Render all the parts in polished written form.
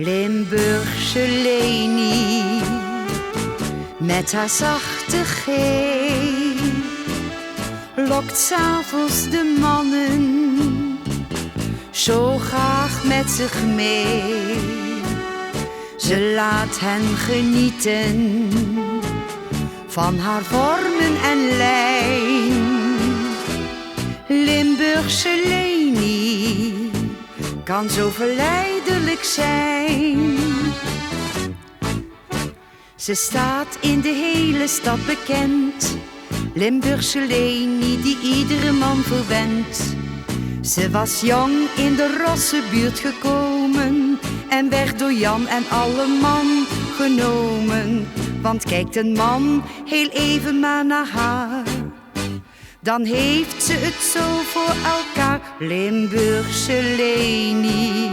Limburgse Leni, met haar zachte G, lokt 's avonds de mannen zo graag met zich mee. Ze laat hen genieten van haar vormen en lijn. Limburgse Leni kan zo verleidelijk zijn. Ze staat in de hele stad bekend, Limburgse Leni die iedere man verwendt. Ze was jong in de Rossenbuurt gekomen en werd door Jan en alle man genomen. Want kijkt een man heel even maar naar haar, dan heeft ze het zo voor elkaar. Limburgse Leni,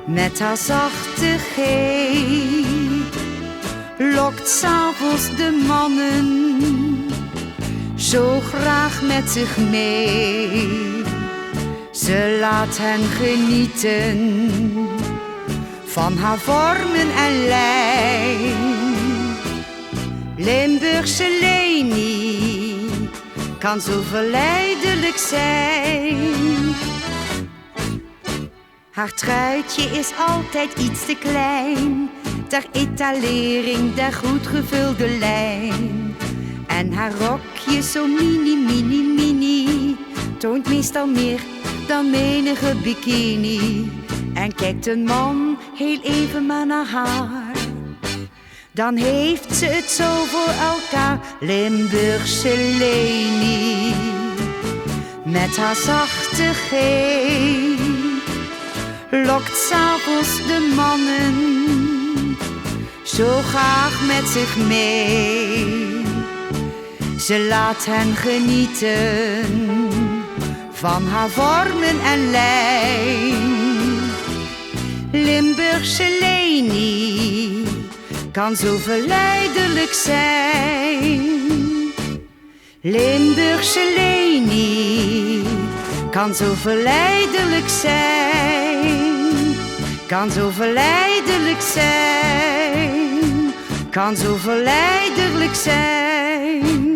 met haar zachte G, lokt 's avonds de mannen zo graag met zich mee. Ze laat hen genieten van haar vormen en lijn. Limburgse Leni kan zo verleidelijk zijn. Haar truitje is altijd iets te klein ter etalering der goed gevulde lijn. En haar rokje zo mini, mini, mini toont meestal meer dan menige bikini. En kijkt een man heel even maar naar haar, dan heeft ze het zo voor elkaar. Limburgse Leni, met haar zachte G, lokt 's avonds de mannen zo graag met zich mee. Ze laat hen genieten van haar vormen en lijn. Limburgse Leni kan zo verleidelijk zijn. Limburgse Leni kan zo verleidelijk zijn. Kan zo verleidelijk zijn. Kan zo verleidelijk zijn.